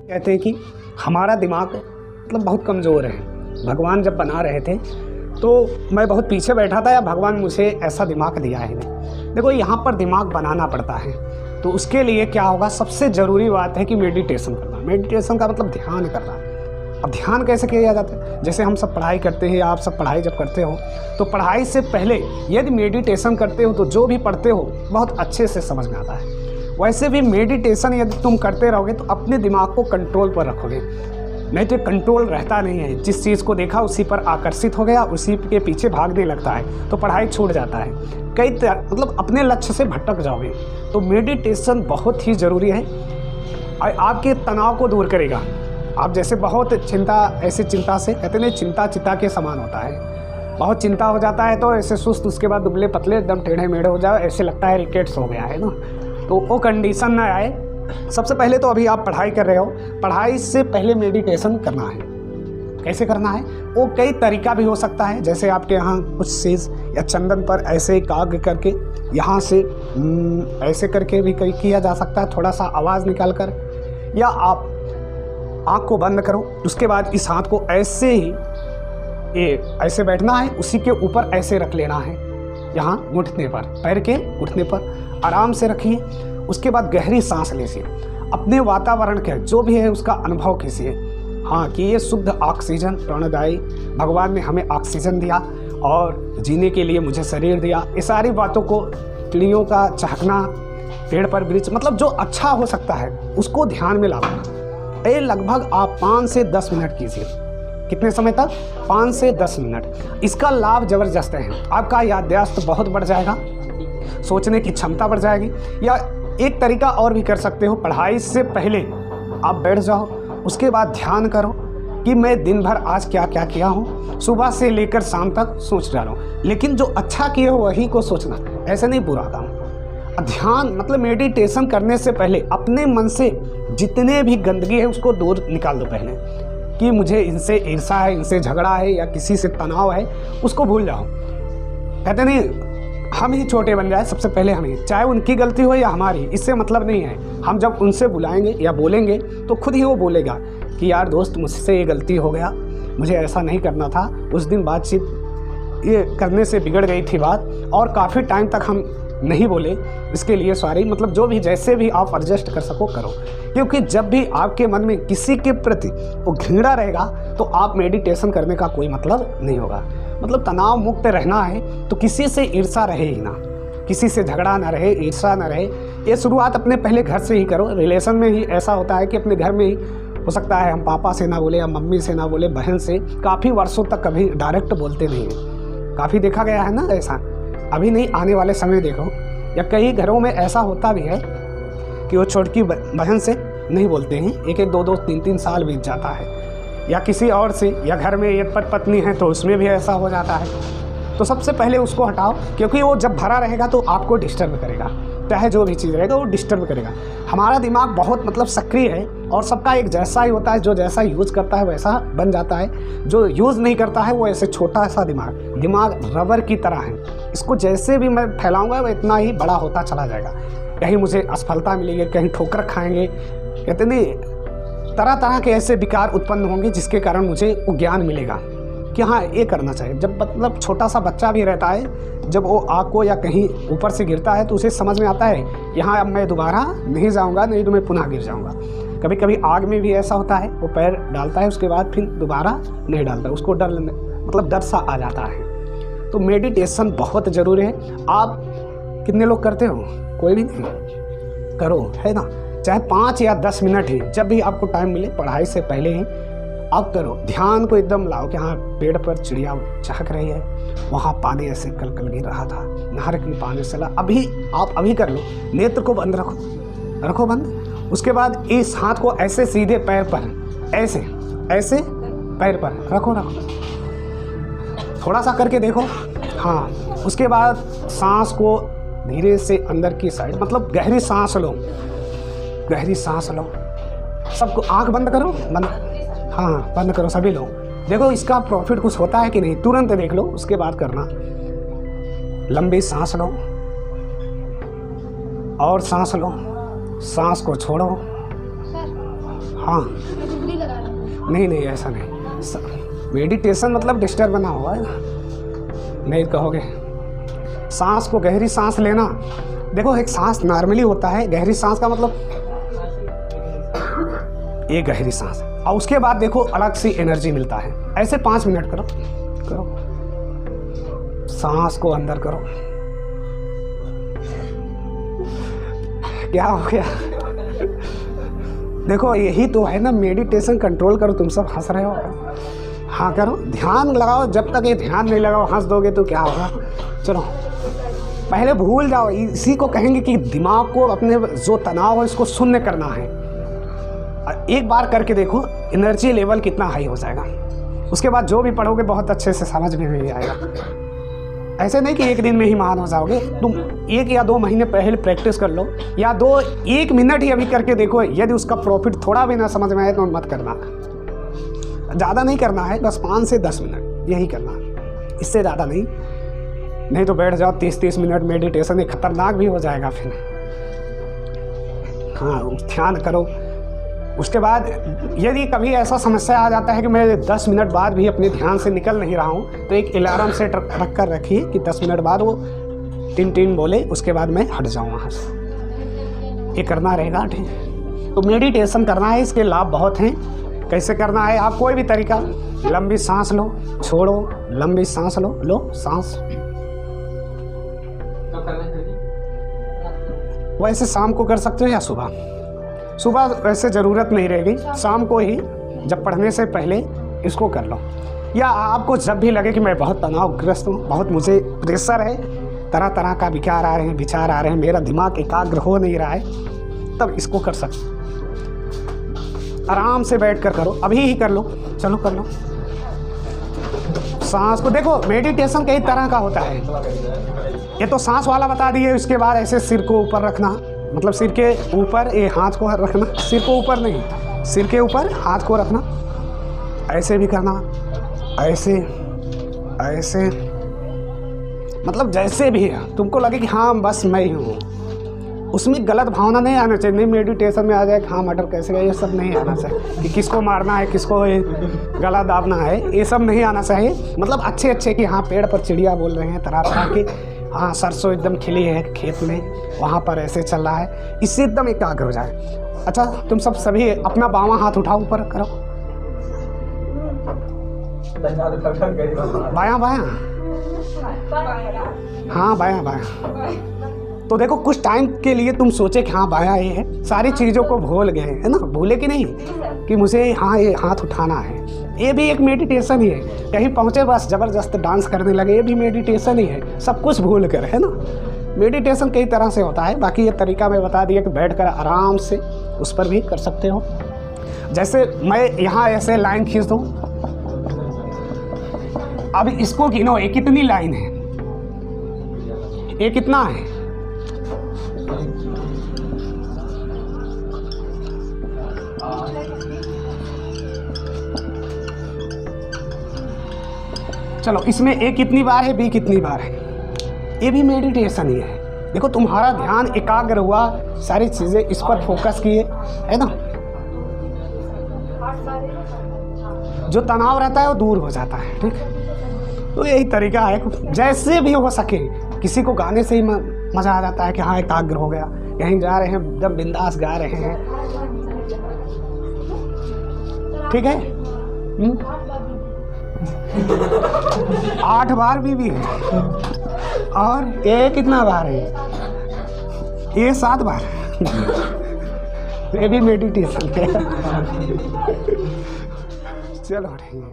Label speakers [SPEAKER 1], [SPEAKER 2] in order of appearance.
[SPEAKER 1] कहते हैं कि हमारा दिमाग मतलब बहुत कमज़ोर है। भगवान जब बना रहे थे तो मैं बहुत पीछे बैठा था या भगवान मुझे ऐसा दिमाग दिया है नहीं। देखो यहाँ पर दिमाग बनाना पड़ता है, तो उसके लिए क्या होगा, सबसे ज़रूरी बात है कि मेडिटेशन करना। मेडिटेशन का मतलब ध्यान करना। अब ध्यान कैसे किया जाता है? जैसे हम सब पढ़ाई करते हैं या आप सब पढ़ाई जब करते हो तो पढ़ाई से पहले यदि मेडिटेशन करते हो तो जो भी पढ़ते हो बहुत अच्छे से समझ में आता है। वैसे भी मेडिटेशन यदि तुम करते रहोगे तो अपने दिमाग को कंट्रोल पर रखोगे, नहीं तो कंट्रोल रहता नहीं है। जिस चीज़ को देखा उसी पर आकर्षित हो गया, उसी के पीछे भागने लगता है तो पढ़ाई छूट जाता है, मतलब अपने लक्ष्य से भटक जाओगे। तो मेडिटेशन बहुत ही ज़रूरी है और आपके तनाव को दूर करेगा। आप जैसे बहुत चिंता, ऐसे चिंता से कहते नहीं, चिंता चिता के समान होता है। बहुत चिंता हो जाता है तो ऐसे सुस्त, उसके बाद दुबले पतले एकदम टेढ़े मेढ़े हो जाओ, ऐसे लगता है रिकेट्स हो गया है ना। तो वो कंडीशन ना आए। सबसे पहले तो अभी आप पढ़ाई कर रहे हो, पढ़ाई से पहले मेडिटेशन करना है। कैसे करना है? वो कई तरीका भी हो सकता है। जैसे आपके यहाँ कुछ चीज़ या चंदन पर ऐसे काग करके यहाँ से ऐसे करके भी कई किया जा सकता है, थोड़ा सा आवाज़ निकाल कर। या आप आँख को बंद करो, उसके बाद इस हाथ को ऐसे ही ये ऐसे बैठना है, उसी के ऊपर ऐसे रख लेना है, यहाँ घुटने पर, पैर के घुटने पर आराम से रखिए। उसके बाद गहरी सांस लीजिए, अपने वातावरण के जो भी है उसका अनुभव कीजिए। हाँ, कि ये शुद्ध ऑक्सीजन प्राणदायी, भगवान ने हमें ऑक्सीजन दिया और जीने के लिए मुझे शरीर दिया। ये सारी बातों को, चिड़ियों का चहकना, पेड़ पर वृक्ष, मतलब जो अच्छा हो सकता है उसको ध्यान में लाना। ये लगभग आप 5 से 10 मिनट कीजिए। कितने समय तक? 5 से 10 मिनट। इसका लाभ ज़बरदस्त है। आपका याददाश्त बहुत बढ़ जाएगा, सोचने की क्षमता बढ़ जाएगी। या एक तरीका और भी कर सकते हो, पढ़ाई से पहले आप बैठ जाओ, उसके बाद ध्यान करो कि मैं दिन भर आज क्या क्या किया हूँ, सुबह से लेकर शाम तक सोच डालो। लेकिन जो अच्छा किए हो वही को सोचना, ऐसे नहीं बुरा काम। ध्यान मतलब मेडिटेशन करने से पहले अपने मन से जितने भी गंदगी है उसको दूर निकाल दो पहले, कि मुझे इनसे ईर्ष्या है, इनसे झगड़ा है या किसी से तनाव है, उसको भूल जाओ। कहते नहीं, हम ही छोटे बन जाए सबसे पहले हम ही, चाहे उनकी गलती हो या हमारी, इससे मतलब नहीं है। हम जब उनसे बुलाएंगे या बोलेंगे तो खुद ही वो बोलेगा कि यार दोस्त, मुझसे ये गलती हो गया, मुझे ऐसा नहीं करना था, उस दिन बातचीत ये करने से बिगड़ गई थी बात, और काफ़ी टाइम तक हम नहीं बोले, इसके लिए सॉरी। मतलब जो भी जैसे भी आप एडजस्ट कर सको करो, क्योंकि जब भी आपके मन में किसी के प्रति वो घृणा रहेगा तो आप मेडिटेशन करने का कोई मतलब नहीं होगा। मतलब तनाव मुक्त रहना है तो किसी से ईर्ष्या रहे ही ना, किसी से झगड़ा ना रहे, ईर्ष्या ना रहे। ये शुरुआत अपने पहले घर से ही करो। रिलेशन में ही ऐसा होता है कि अपने घर में ही हो सकता है हम पापा से ना बोले या मम्मी से ना बोले, बहन से काफ़ी वर्षों तक कभी डायरेक्ट बोलते नहीं हैं। काफ़ी देखा गया है ना ऐसा, अभी नहीं आने वाले समय देखो। या कई घरों में ऐसा होता भी है कि वो छोटी बहन से नहीं बोलते हैं, 1-1, 2-2, 3-3 साल बीत जाता है। या किसी और से, या घर में एक पत्नी है तो उसमें भी ऐसा हो जाता है। तो सबसे पहले उसको हटाओ, क्योंकि वो जब भरा रहेगा तो आपको डिस्टर्ब करेगा, चाहे जो भी चीज़ रहेगा वो डिस्टर्ब करेगा। हमारा दिमाग बहुत मतलब सक्रिय है और सबका एक जैसा ही होता है। जो जैसा यूज़ करता है वैसा बन जाता है, जो यूज़ नहीं करता है वो ऐसे छोटा सा दिमाग रबर की तरह है। इसको जैसे भी मैं फैलाऊंगा वो इतना ही बड़ा होता चला जाएगा। कहीं मुझे असफलता मिलेगी, कहीं ठोकर खाएंगे, कहते नहीं, तरह तरह के ऐसे विकार उत्पन्न होंगे जिसके कारण मुझे वो ज्ञान मिलेगा कि हाँ ये करना चाहिए। जब मतलब छोटा सा बच्चा भी रहता है, जब वो आग को या कहीं ऊपर से गिरता है तो उसे समझ में आता है यहाँ अब मैं दोबारा नहीं जाऊँगा, नहीं तो मैं पुनः गिर जाऊँगा। कभी कभी आग में भी ऐसा होता है, वो पैर डालता है उसके बाद फिर दोबारा नहीं डालता, उसको डर मतलब डर सा आ जाता है। तो मेडिटेशन बहुत ज़रूरी है। आप कितने लोग करते हो? कोई भी नहीं, करो, है ना, चाहे 5 या 10 मिनट ही, जब भी आपको टाइम मिले पढ़ाई से पहले ही आप करो। ध्यान को एकदम लाओ कि हाँ पेड़ पर चिड़िया चहक रही है, वहाँ पानी ऐसे कल कल गिर रहा था, नहर के पानी से ला। अभी आप अभी कर लो, नेत्र को बंद रखो बंद। उसके बाद इस हाथ को ऐसे सीधे पैर पर ऐसे ऐसे पैर पर रखो, थोड़ा सा करके देखो। हाँ, उसके बाद सांस को धीरे से अंदर की साइड, मतलब गहरी सांस लो, गहरी सांस लो। सबको आंख बंद करो, हाँ बंद करो सभी लोग। देखो इसका प्रॉफिट कुछ होता है कि नहीं, तुरंत देख लो, उसके बाद करना। लंबी सांस लो और सांस लो, सांस को छोड़ो। हाँ नहीं नहीं ऐसा नहीं, मेडिटेशन मतलब डिस्टर्ब बना हुआ है ना, नहीं कहोगे। सांस को गहरी सांस लेना, देखो एक सांस नॉर्मली होता है, गहरी सांस का मतलब ये गहरी सांस, और उसके बाद देखो अलग सी एनर्जी मिलता है। ऐसे 5 मिनट करो करो, सांस को अंदर करो। क्या हो गया? देखो यही तो है ना मेडिटेशन, कंट्रोल करो। तुम सब हंस रहे हो, हाँ करो, ध्यान लगाओ। जब तक ये ध्यान नहीं लगाओ हंस दोगे तो क्या होगा। चलो पहले भूल जाओ, इसी को कहेंगे कि दिमाग को अपने जो तनाव है इसको शून्य करना है। एक बार करके देखो एनर्जी लेवल कितना हाई हो जाएगा। उसके बाद जो भी पढ़ोगे बहुत अच्छे से समझ में भी आएगा। ऐसे नहीं कि एक दिन में ही महान हो जाओगे, तुम 1 या 2 महीने पहले प्रैक्टिस कर लो, या 1 मिनट ही अभी करके देखो। यदि उसका प्रॉफिट थोड़ा भी ना समझ में आए तो मत करना, ज़्यादा नहीं करना है, बस 5 से 10 मिनट यही करना, इससे ज़्यादा नहीं तो बैठ जाओ 30-30 मिनट मेडिटेशन, ये खतरनाक भी हो जाएगा फिर। हाँ ध्यान करो। उसके बाद यदि कभी ऐसा समस्या आ जाता है कि मैं 10 मिनट बाद भी अपने ध्यान से निकल नहीं रहा हूँ, तो एक अलार्म सेट रख कर रखिए कि 10 मिनट बाद वो टिन बोले, उसके बाद मैं हट जाऊँ वहाँ से। ये करना रहेगा, ठीक। तो मेडिटेशन करना है, इसके लाभ बहुत हैं। कैसे करना है? आप कोई भी तरीका, लंबी सांस लो, छोड़ो, लंबी सांस लो सांस। वैसे शाम को कर सकते हो या सुबह वैसे ज़रूरत नहीं रहेगी, शाम को ही जब पढ़ने से पहले इसको कर लो। या आपको जब भी लगे कि मैं बहुत तनावग्रस्त हूँ, बहुत मुझे प्रेशर है, तरह का विचार आ रहे हैं, मेरा दिमाग एकाग्र हो नहीं रहा है, तब इसको कर सकते। आराम से बैठ कर करो, अभी ही कर लो, चलो कर लो। सांस को देखो, मेडिटेशन कई तरह का होता है। ये तो सांस वाला बता दिए। उसके बाद ऐसे सिर को ऊपर रखना, मतलब सिर के ऊपर ये हाथ को रखना, सिर को ऊपर नहीं, सिर के ऊपर हाथ को रखना। ऐसे भी करना, ऐसे मतलब जैसे भी है तुमको लगे कि हाँ बस मैं ही हूँ। उसमें गलत भावना नहीं आना चाहिए। नहीं मेडिटेशन में आ जाए हाँ मर्डर कैसे गया, ये सब नहीं आना चाहिए कि किसको मारना है, किसको गला दाबना है, ये सब नहीं आना चाहिए। मतलब अच्छे कि हाँ पेड़ पर चिड़िया बोल रहे हैं तरह के, हाँ सरसों एकदम खिली है खेत में, वहाँ पर ऐसे चल रहा है, इससे एकदम एकाग्र हो जाए। अच्छा तुम सब सभी अपना बावां हाथ उठाओ, ऊपर करो, बायां हाँ बायां। तो देखो कुछ टाइम के लिए तुम सोचे कि हाँ बायां ये है, सारी चीज़ों को भूल गए है ना, भूले कि नहीं कि मुझे हाँ ये हाथ उठाना है। ये भी एक मेडिटेशन ही है। कहीं पहुँचे बस ज़बरदस्त डांस करने लगे, ये भी मेडिटेशन ही है, सब कुछ भूल कर, है ना। मेडिटेशन कई तरह से होता है। बाकी ये तरीका मैं बता दिया कि बैठकर आराम से उस पर भी कर सकते हो। जैसे मैं यहाँ ऐसे लाइन खींच दूँ, अब इसको गिनो, ये कितनी लाइन है, ये कितना है, चलो इसमें ए कितनी बार है, बी कितनी बार है, ये भी मेडिटेशन ही है। देखो तुम्हारा ध्यान एकाग्र हुआ, सारी चीज़ें इस पर फोकस किए, है ना, जो तनाव रहता है वो दूर हो जाता है। ठीक, तो यही तरीका है। जैसे भी हो सके, किसी को गाने से ही मज़ा आ जाता है कि हाँ एकाग्र हो गया, कहीं जा रहे हैं एकदम बिंदास गा रहे हैं, ठीक है। 8 बार भी है, और ये कितना बार है, ये 7 बार ये भी मेडिटेशन है। चलो ठीक है।